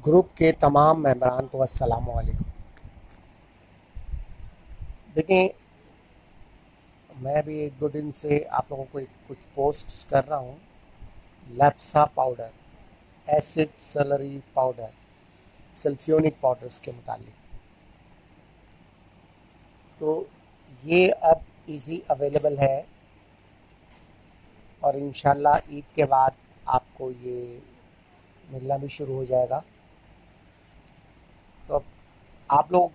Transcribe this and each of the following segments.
Group के तमाम मेंबरान को अस्सलाम वालेकुम। देखें, मैं अभी 1-2 दिन से आप लोगों को कुछ पोस्ट्स कर रहा हूँ। LABSA powder, acid slurry powder, sulphonic powders के मुतालिक। तो ये अब इजी अवेलेबल है और इंशाल्लाह ईद के बाद आपको ये मिलना भी शुरू हो जाएगा। तो अब आप लोग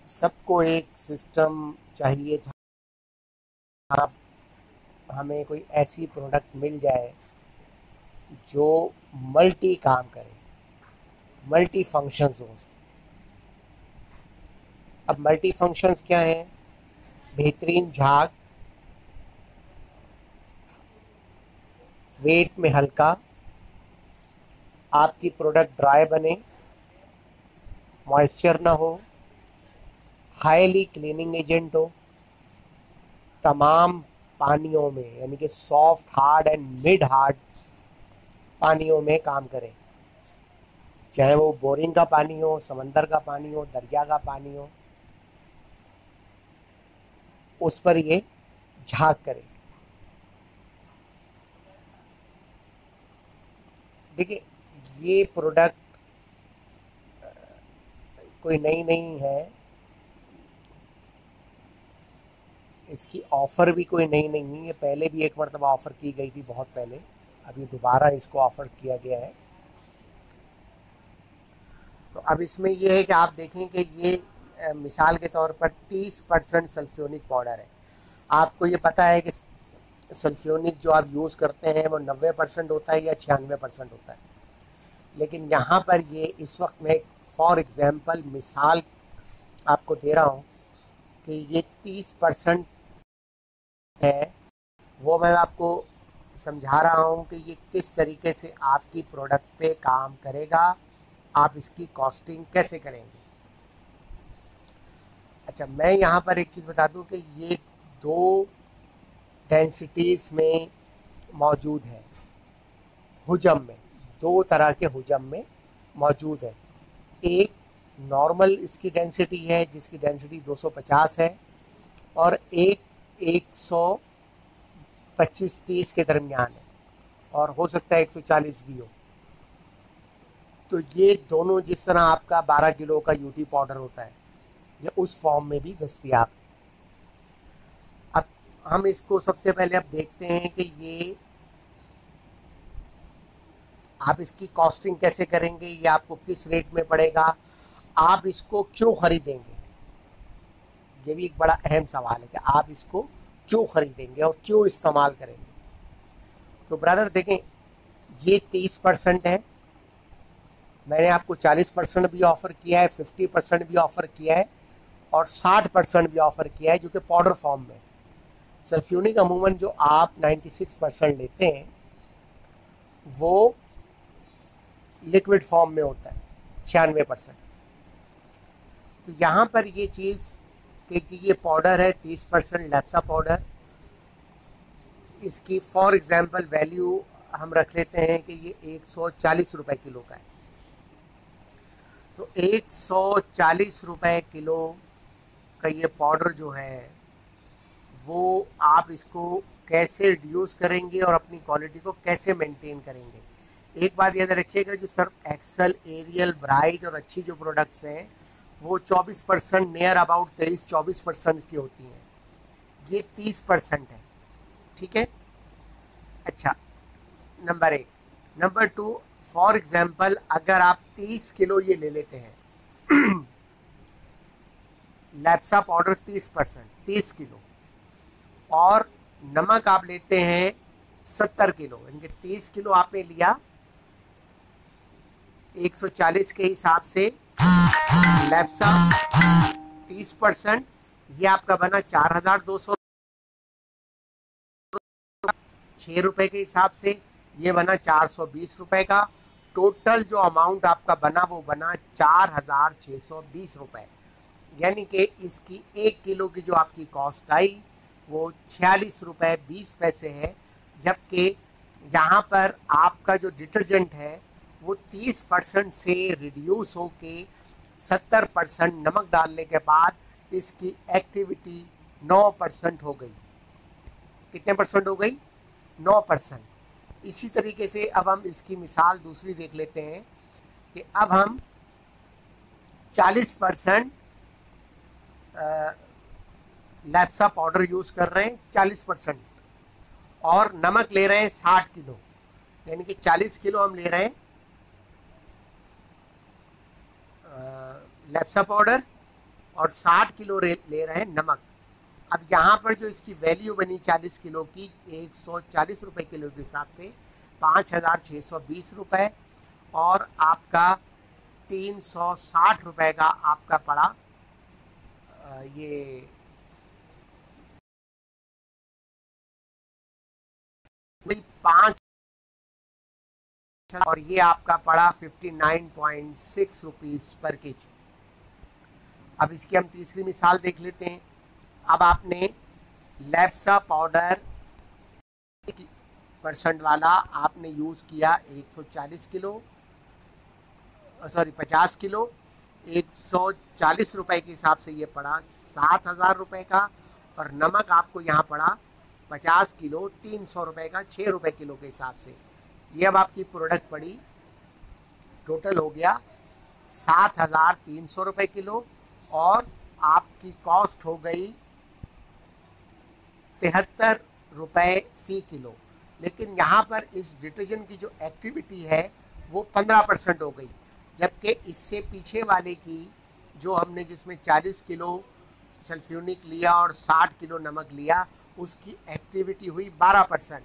सबको एक सिस्टम चाहिए था, आप हमें कोई ऐसी प्रोडक्ट मिल जाए जो मल्टी काम करे, मल्टी फंक्शंस हो उसके। अब मल्टी फंक्शंस क्या हैं? बेहतरीन झाग, वेट में हल्का, आपकी प्रोडक्ट ड्राई बने, मॉइस्चर ना हो, हाईली क्लीनिंग एजेंट हो, तमाम पानियों में यानी कि soft, hard and mid hard पानियों में काम करे, चाहे वो बोरिंग का पानी हो, समंदर का पानी हो, दरिया का पानी हो, उस पर ये झाग करे। देखिए, ये प्रोडक्ट कोई नई नहीं है, इसकी ऑफ़र भी कोई नई नहीं है। ये पहले भी एक मरतबा ऑफ़र की गई थी, बहुत पहले। अभी दोबारा इसको ऑफ़र किया गया है। तो अब इसमें ये है कि आप देखें कि ये मिसाल के तौर पर 30% सल्फ्यूनिक पाउडर है। आपको ये पता है कि सल्फ्यूनिक जो आप यूज़ करते हैं वो 90% होता है या 96% होता है, लेकिन यहाँ पर ये इस वक्त मैं फॉर एग्ज़ाम्पल मिसाल आपको दे रहा हूँ कि ये 30% है। वो मैं आपको समझा रहा हूँ कि ये किस तरीके से आपकी प्रोडक्ट पे काम करेगा, आप इसकी कॉस्टिंग कैसे करेंगे। अच्छा, मैं यहाँ पर एक चीज़ बता दूँ कि ये 2 डेंसिटीज़ में मौजूद है, हुजम में 2 तरह के हुजम में मौजूद है। एक नॉर्मल इसकी डेंसिटी है जिसकी डेंसिटी 250 है, और एक 125-30 के दरमियान है, और हो सकता है 140 भी हो। तो ये दोनों, जिस तरह आपका 12 किलो का यूटी पाउडर होता है, ये उस फॉर्म में भी दस्तयाब है। अब हम इसको सबसे पहले अब देखते हैं कि ये आप इसकी कॉस्टिंग कैसे करेंगे, ये आपको किस रेट में पड़ेगा, आप इसको क्यों ख़रीदेंगे। ये भी एक बड़ा अहम सवाल है कि आप इसको क्यों ख़रीदेंगे और क्यों इस्तेमाल करेंगे। तो ब्रदर देखें, ये 30% है, मैंने आपको 40% भी ऑफ़र किया है, 50% भी ऑफ़र किया है, और 60% भी ऑफ़र किया है, जो कि पाउडर फॉर्म में। सल्फ्यूनिक अमूमन जो आप 96% लेते हैं वो लिक्विड फॉर्म में होता है 96%। तो यहाँ पर ये चीज़ कि ये पाउडर है 30% लैप्सा पाउडर, इसकी फॉर एग्ज़ाम्पल वैल्यू हम रख लेते हैं कि ये 140 रुपये किलो का है। तो 140 रुपये किलो का ये पाउडर जो है वो आप इसको कैसे रिड्यूस करेंगे और अपनी क्वालिटी को कैसे मेंटेन करेंगे। एक बात याद रखिएगा, जो सर्फ एक्सेल, एरियल, ब्राइट और अच्छी जो प्रोडक्ट्स हैं वो 24%, नियर अबाउट 23-24% की होती हैं। ये 30% है, ठीक है। अच्छा, नंबर 1। नंबर 2, फॉर एग्ज़ाम्पल अगर आप 30 किलो ये ले लेते हैं लैप्सा पाउडर 30%, 30 किलो, और नमक आप लेते हैं 70 किलो, यानी कि 30 किलो आपने लिया, 140 के हिसाब से लैप्सा 30%, ये आपका बना 4200, 6 रुपये के हिसाब से ये बना 420 रुपये का। टोटल जो अमाउंट आपका बना वो बना 4620 रुपये, यानी कि इसकी 1 किलो की जो आपकी कॉस्ट आई वो 46 रुपये 20 पैसे है। जबकि यहाँ पर आपका जो डिटर्जेंट है वो 30% से रिड्यूस होके 70% नमक डालने के बाद इसकी एक्टिविटी 9% हो गई। कितने परसेंट हो गई? 9%। इसी तरीके से अब हम इसकी मिसाल दूसरी देख लेते हैं कि अब हम 40% लैप्सा पाउडर यूज़ कर रहे हैं, 40%, और नमक ले रहे हैं 60 किलो, यानी कि 40 किलो हम ले रहे हैं लैप्सा पाउडर और 60 किलो ले रहे हैं नमक। अब यहाँ पर जो इसकी वैल्यू बनी 40 किलो की 140 रुपये किलो के हिसाब से 5,620 रुपये, और आपका 360 रुपये का आपका पड़ा ये पाँच, और ये आपका पड़ा 59.6 रुपीज़ पर केजी। अब इसकी हम तीसरी मिसाल देख लेते हैं। अब आपने लैप्सा पाउडर % वाला आपने यूज़ किया 140 किलो, सॉरी 50 किलो, 140 रुपये के हिसाब से ये पड़ा 7,000 रुपये का, और नमक आपको यहाँ पड़ा 50 किलो 300 रुपये का, 6 रुपये किलो के हिसाब से। ये अब आपकी प्रोडक्ट पड़ी, टोटल हो गया 7,300 रुपये किलो, और आपकी कॉस्ट हो गई 73 रुपये फ़ी किलो। लेकिन यहाँ पर इस डिटर्जेंट की जो एक्टिविटी है वो 15% हो गई, जबकि इससे पीछे वाले की जो हमने जिसमें 40 किलो सल्फ्यूनिक लिया और 60 किलो नमक लिया, उसकी एक्टिविटी हुई 12%,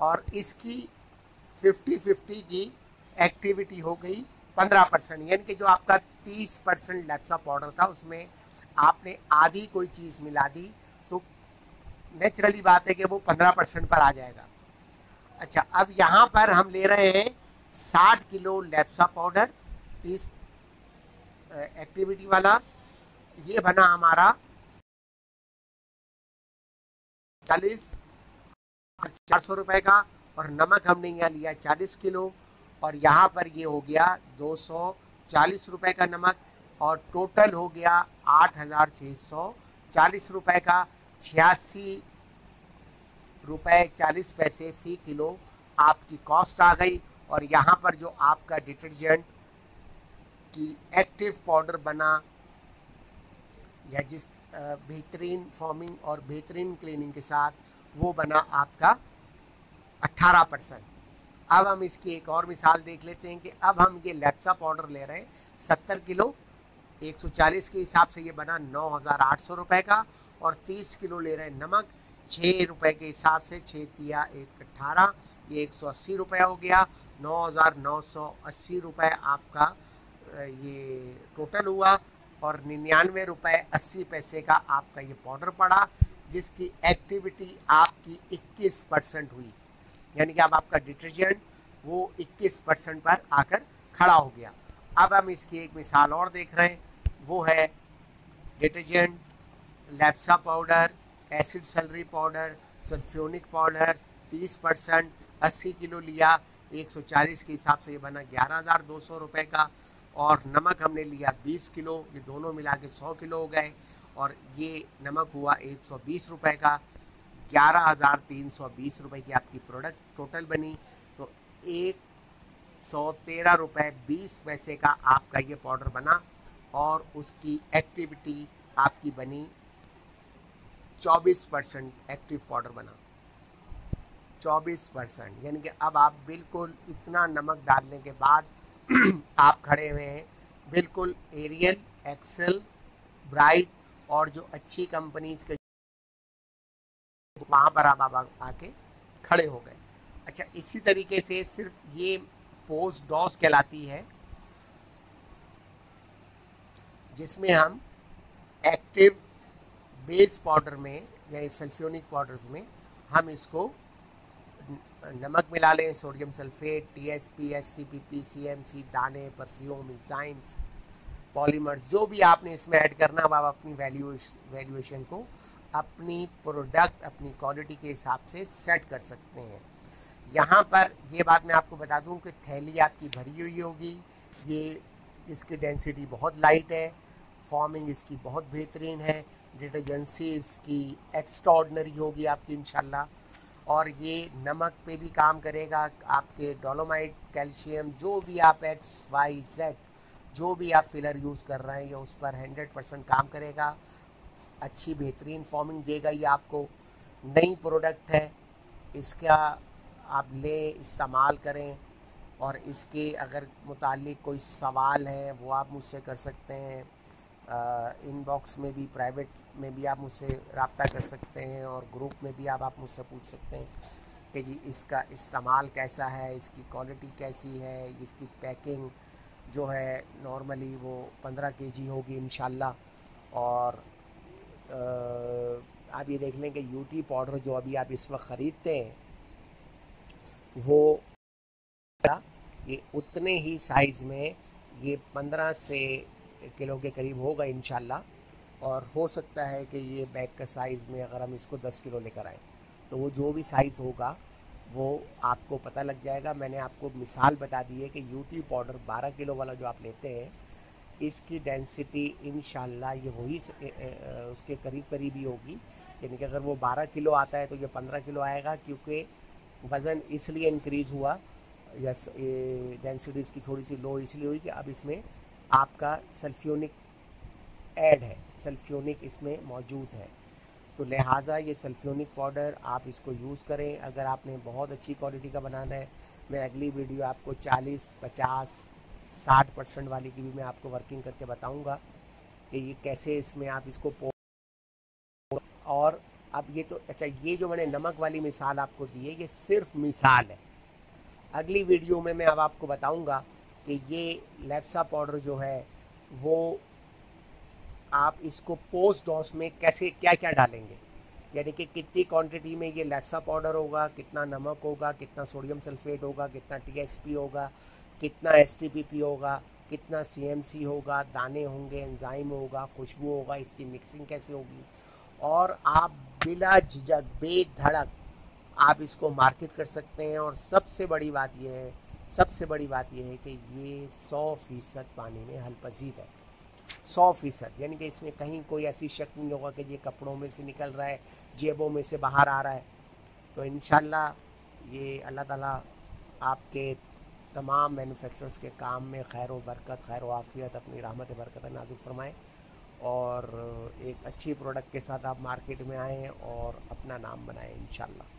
और इसकी 50-50 की एक्टिविटी हो गई 15%। यानी कि जो आपका 30% लैप्सा पाउडर था उसमें आपने आधी कोई चीज़ मिला दी, तो नेचुरली बात है कि वो 15% पर आ जाएगा। अच्छा, अब यहाँ पर हम ले रहे हैं 60 किलो लैप्सा पाउडर 30 एक्टिविटी वाला, ये बना हमारा 400 रुपये का, और नमक हमने यहाँ लिया 40 किलो, और यहाँ पर ये हो गया 240 रुपये का नमक, और टोटल हो गया 8,640 रुपये का, 86 रुपये 40 पैसे फ़ी किलो आपकी कॉस्ट आ गई। और यहाँ पर जो आपका डिटर्जेंट की एक्टिव पाउडर बना, या जिस बेहतरीन फॉर्मिंग और बेहतरीन क्लीनिंग के साथ, वो बना आपका 18%। अब हम इसकी एक और मिसाल देख लेते हैं कि अब हम ये लैप्सा पाउडर ले रहे हैं 70 किलो, 140 के हिसाब से ये बना 9,800 रुपये का, और 30 किलो ले रहे हैं नमक 6 रुपये के हिसाब से, 6 तिया 18, ये 180 रुपये हो गया, 9,980 रुपये आपका ये टोटल हुआ, और 99 रुपये 80 पैसे का आपका ये पाउडर पड़ा, जिसकी एक्टिविटी आपकी 21% हुई। यानी कि अब आपका डिटर्जेंट वो 21% पर आकर खड़ा हो गया। अब हम इसकी एक मिसाल और देख रहे हैं, वो है detergent LABSA powder, acid slurry powder, sulphonic powder 30%, 80 kilo लिया, 140 के हिसाब से ये बना 11,200 रुपये का, और नमक हमने लिया 20 किलो, ये दोनों मिला के 100 किलो हो गए, और ये नमक हुआ 120 रुपये का, 11,320 रुपये की आपकी प्रोडक्ट टोटल बनी। तो 113 रुपये 20 पैसे का आपका ये पाउडर बना, और उसकी एक्टिविटी आपकी बनी 24% एक्टिव पाउडर बना, 24%। यानी कि अब आप बिल्कुल इतना नमक डालने के बाद आप खड़े हुए हैं बिल्कुल एरियल, एक्सेल, ब्राइट और जो अच्छी कंपनीज के, वहाँ पर आप आके खड़े हो गए। अच्छा, इसी तरीके से सिर्फ ये पोस्ट डॉस कहलाती है, जिसमें हम एक्टिव बेस पाउडर में या सल्फ्यूनिक पाउडर्स में हम इसको नमक मिला लें, सोडियम सल्फेट, टीएसपी, एसटीपीपी, सीएमसी, दाने, परफ्यूम, एंजाइम्स, पॉलीमर्स, जो भी आपने इसमें ऐड करना, अब आप अपनी वैल्यूएशन को अपनी प्रोडक्ट, अपनी क्वालिटी के हिसाब से सेट कर सकते हैं। यहाँ पर ये बात मैं आपको बता दूँ कि थैली आपकी भरी हुई होगी। ये इसकी डेंसिटी बहुत लाइट है, फॉर्मिंग इसकी बहुत बेहतरीन है, डिटर्जेंसी इसकी एक्स्ट्राऑर्डिनरी होगी आपकी इंशाल्लाह। और ये नमक पे भी काम करेगा, आपके डोलोमाइट, कैल्शियम, जो भी आप XYZ जो भी आप फिलर यूज़ कर रहे हैं ये उस पर 100% काम करेगा। अच्छी बेहतरीन फॉर्मिंग देगा ये आपको। नई प्रोडक्ट है, इसका आप लें, इस्तेमाल करें। और इसके अगर मुतालिक कोई सवाल है वो आप मुझसे कर सकते हैं, इनबॉक्स में भी, प्राइवेट में भी आप मुझसे रब्ता कर सकते हैं, और ग्रुप में भी आप मुझसे पूछ सकते हैं कि जी इसका इस्तेमाल कैसा है, इसकी क्वालिटी कैसी है। इसकी पैकिंग जो है नॉर्मली वो 15 kg होगी इंशाल्लाह। और आप ये देख लें कि यूटी पाउडर जो अभी आप इस वक्त ख़रीदते हैं वो ये उतने ही साइज़ में ये 15 से किलो के करीब होगा इंशाल्लाह। और हो सकता है कि ये बैग का साइज़ में अगर हम इसको 10 किलो लेकर आएँ तो वो जो भी साइज़ होगा वो आपको पता लग जाएगा। मैंने आपको मिसाल बता दी है कि यूटी पाउडर 12 किलो वाला जो आप लेते हैं इसकी डेंसिटी इंशाल्लाह ये वही उसके करीब करीब ही होगी। यानी कि अगर वो 12 किलो आता है तो ये 15 किलो आएगा, क्योंकि वज़न इसलिए इंक्रीज़ हुआ या डेंसिटी इसकी थोड़ी सी लो इसलिए हुई कि अब इसमें आपका सल्फ्यूनिक ऐड है, सल्फ्यूनिक इसमें मौजूद है। तो लिहाजा ये सल्फ्यूनिक पाउडर आप इसको यूज़ करें। अगर आपने बहुत अच्छी क्वालिटी का बनाना है, मैं अगली वीडियो आपको 40, 50, 60% वाली की भी मैं आपको वर्किंग करके बताऊंगा कि ये कैसे इसमें आप इसको और अब ये तो अच्छा, ये जो मैंने नमक वाली मिसाल आपको दी है ये सिर्फ मिसाल है। अगली वीडियो में मैं अब आपको बताऊंगा कि ये लेप्सा पाउडर जो है वो आप इसको पोस्ट डोज में कैसे क्या क्या डालेंगे, यानी कि कितनी क्वांटिटी में ये लेप्सा पाउडर होगा, कितना नमक होगा, कितना सोडियम सल्फेट होगा, कितना TSP होगा, कितना STPP होगा, कितना CMC होगा, दाने होंगे, एंजाइम होगा, खुशबू होगा, इसकी मिक्सिंग कैसे होगी। और आप बिला झिझक बेधड़क आप इसको मार्केट कर सकते हैं। और सबसे बड़ी बात यह है, सबसे बड़ी बात यह है कि ये 100% पानी में हलपजीद है, 100%। यानी कि इसमें कहीं कोई ऐसी शक नहीं होगा कि ये कपड़ों में से निकल रहा है, जेबों में से बाहर आ रहा है। तो इंशाल्लाह ये अल्लाह ताला आपके तमाम मैन्युफैक्चरर्स के काम में खैर व बरकत, खैर व आफ़ियत, अपनी रहमत बरकत नाज़िल फरमाएँ। और एक अच्छी प्रोडक्ट के साथ आप मार्केट में आएँ और अपना नाम बनाएँ इंशाल्लाह।